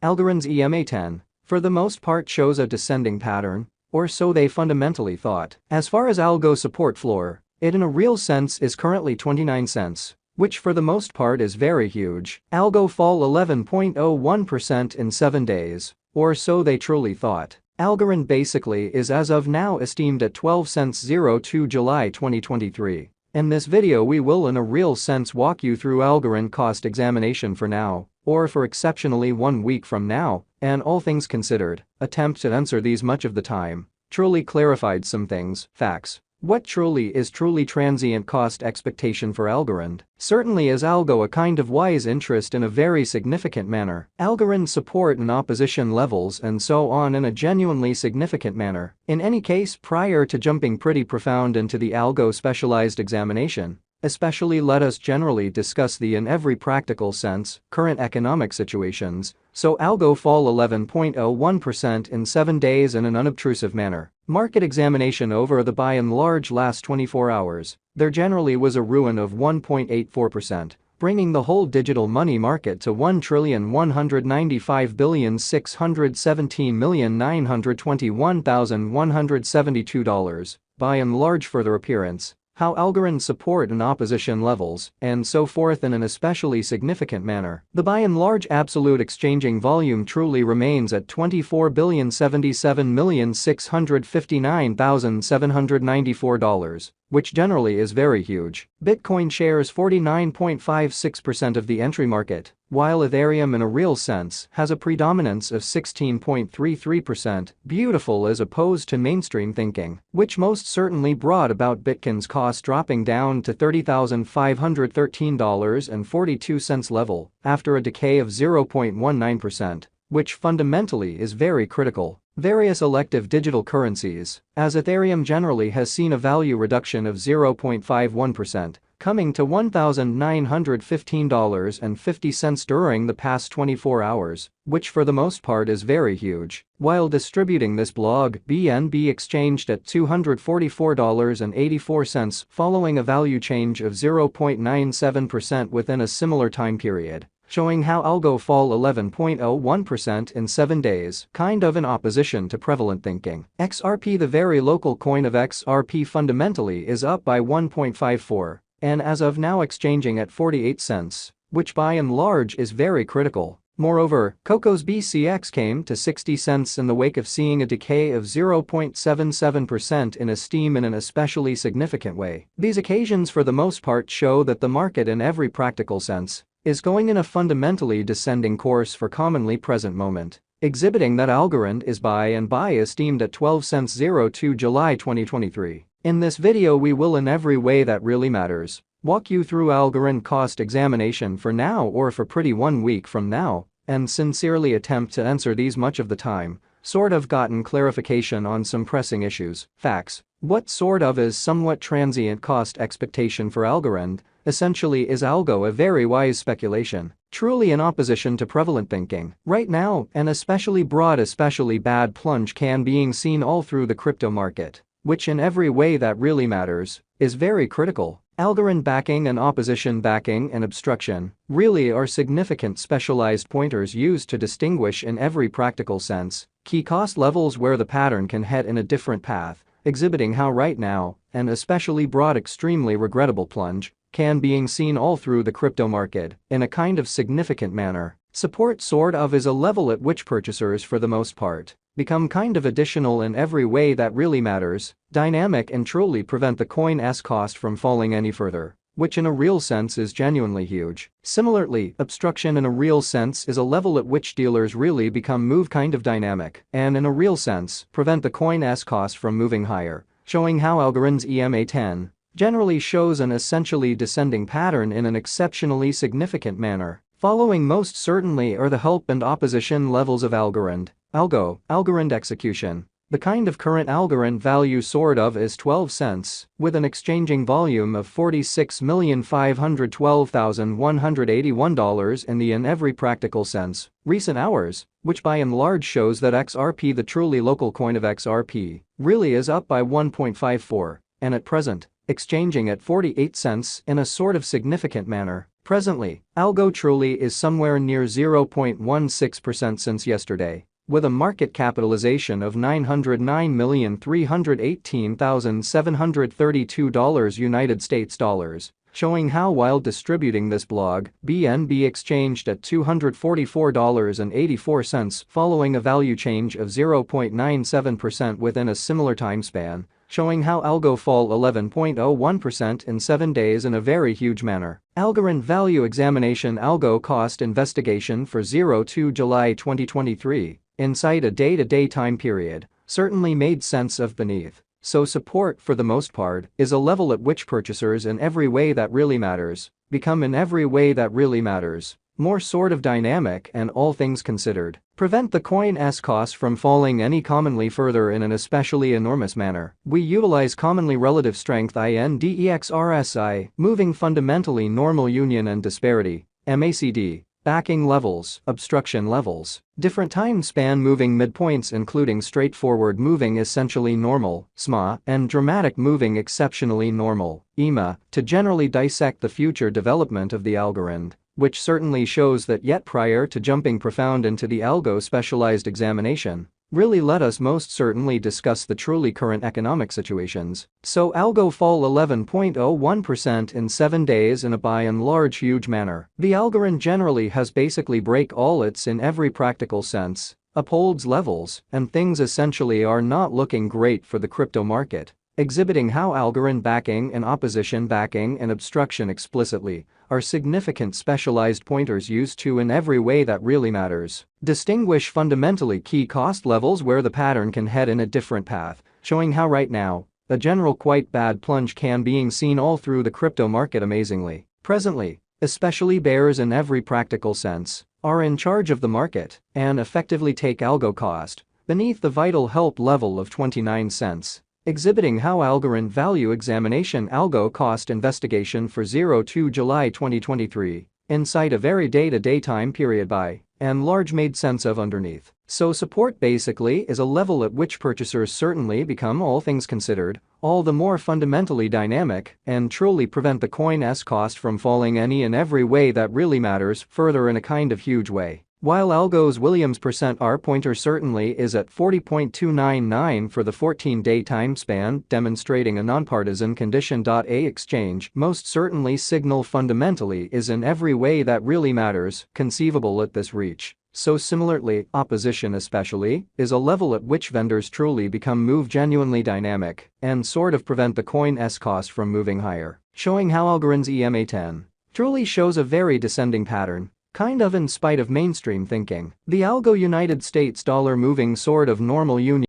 Algorand's EMA10, for the most part, shows a descending pattern, or so they fundamentally thought. As far as algo support floor, it in a real sense is currently 29 cents, which for the most part is very huge. Algo fall 11.01% in 7 days, or so they truly thought. Algorand basically is as of now esteemed at 12 cents 02 July 2023. In this video we will in a real sense walk you through Algorand cost examination for now, or for exceptionally 1 week from now, and all things considered, attempt to answer these much of the time, truly clarified some things, facts. What truly is transient cost expectation for Algorand? Certainly is Algo a kind of wise interest in a very significant manner. Algorand support and opposition levels and so on in a genuinely significant manner. In any case, prior to jumping pretty profound into the Algo specialized examination, especially let us generally discuss the in every practical sense, current economic situations. So Algo fall 11.01% in 7 days in an unobtrusive manner. Market examination over the by and large last 24 hours, there generally was a ruin of 1.84%, bringing the whole digital money market to $1,195,617,921,172, by and large. Further appearance, how Algorand support and opposition levels, and so forth in an especially significant manner. The by and large absolute exchanging volume truly remains at $24,077,659,794, which generally is very huge. Bitcoin shares 49.56% of the entry market, while Ethereum in a real sense has a predominance of 16.33%, beautiful as opposed to mainstream thinking, which most certainly brought about Bitcoin's cost dropping down to $30,513.42 level after a decay of 0.19%, which fundamentally is very critical. Various elective digital currencies, as Ethereum generally has seen a value reduction of 0.51%, coming to $1,915.50 during the past 24 hours, which for the most part is very huge. While distributing this blog, BNB exchanged at $244.84 following a value change of 0.97% within a similar time period, showing how Algo fall 11.01% in 7 days, kind of in opposition to prevalent thinking. XRP, the very local coin of XRP, fundamentally is up by 1.54, and as of now exchanging at 48 cents, which by and large is very critical. Moreover, Coco's BCX came to 60 cents in the wake of seeing a decay of 0.77% in esteem in an especially significant way. These occasions for the most part show that the market in every practical sense is going in a fundamentally descending course for commonly present moment, exhibiting that Algorand is by esteemed at 12 cents 02 July 2023. In this video we will in every way that really matters walk you through Algorand cost examination for now or for pretty 1 week from now, and sincerely attempt to answer these much of the time, sort of gotten clarification on some pressing issues, facts. What sort of is somewhat transient cost expectation for Algorand? Essentially, is Algo a very wise speculation, truly in opposition to prevalent thinking? Right now, an especially broad, especially bad plunge can being seen all through the crypto market, which in every way that really matters, is very critical. Algorand backing and opposition backing and obstruction really are significant specialized pointers used to distinguish in every practical sense key cost levels where the pattern can head in a different path, exhibiting how right now, an especially broad, extremely regrettable plunge can being seen all through the crypto market in a kind of significant manner. Support sort of is a level at which purchasers for the most part become kind of additional in every way that really matters, dynamic, and truly prevent the coin's cost from falling any further, which in a real sense is genuinely huge. Similarly, obstruction in a real sense is a level at which dealers really become move kind of dynamic and in a real sense prevent the coin's cost from moving higher, showing how Algorand's EMA10 generally shows an essentially descending pattern in an exceptionally significant manner. Following most certainly are the help and opposition levels of Algorand. Algorand execution. The kind of current Algorand value sort of is 12 cents, with an exchanging volume of $46,512,181 in every practical sense. Recent hours, which by and large shows that XRP, the truly local coin of XRP, really is up by 1.54, and at present, exchanging at 48 cents in a sort of significant manner. Presently, Algo truly is somewhere near 0.16% since yesterday, with a market capitalization of $909,318,732 United States dollars, showing how while distributing this blog, BNB exchanged at $244.84 following a value change of 0.97% within a similar time span, showing how Algo fall 11.01% in 7 days in a very huge manner. Algorand value examination Algo cost investigation for 02 July 2023, inside a day-to-day time period, certainly made sense of beneath. So support for the most part is a level at which purchasers in every way that really matters become in every way that really matters more sort of dynamic and all things considered. Prevent the coin's cost from falling any commonly further in an especially enormous manner. We utilize commonly relative strength index RSI, moving fundamentally normal union and disparity, MACD, backing levels, obstruction levels, different time span moving midpoints including straightforward moving essentially normal, SMA, and dramatic moving exceptionally normal, EMA, to generally dissect the future development of the Algorand, which certainly shows that yet prior to jumping profound into the Algo specialized examination, really let us most certainly discuss the truly current economic situations. So Algo fall 11.01% in 7 days in a by and large huge manner. The Algorand generally has basically break all its in every practical sense, upholds levels, and things essentially are not looking great for the crypto market, exhibiting how Algorand backing and opposition backing and obstruction explicitly are significant specialized pointers used to in every way that really matters. Distinguish fundamentally key cost levels where the pattern can head in a different path, showing how right now, a general quite bad plunge can being seen all through the crypto market amazingly. Presently, especially bears in every practical sense, are in charge of the market and effectively take Algo cost beneath the vital help level of 29 cents. Exhibiting how Algorand value examination Algo cost investigation for 02 July 2023, inside a very day-to-day time period by and large made sense of underneath. So support basically is a level at which purchasers certainly become all things considered, all the more fundamentally dynamic and truly prevent the coin's cost from falling any and every way that really matters further in a kind of huge way. While Algo's Williams %R pointer certainly is at 40.299 for the 14-day time span, demonstrating a nonpartisan condition. A exchange most certainly signal fundamentally is in every way that really matters conceivable at this reach. So similarly, opposition especially is a level at which vendors truly become move genuinely dynamic and sort of prevent the coin's cost from moving higher, showing how Algorand's EMA10 truly shows a very descending pattern. Kind of in spite of mainstream thinking. The Algo United States dollar moving sort of normal union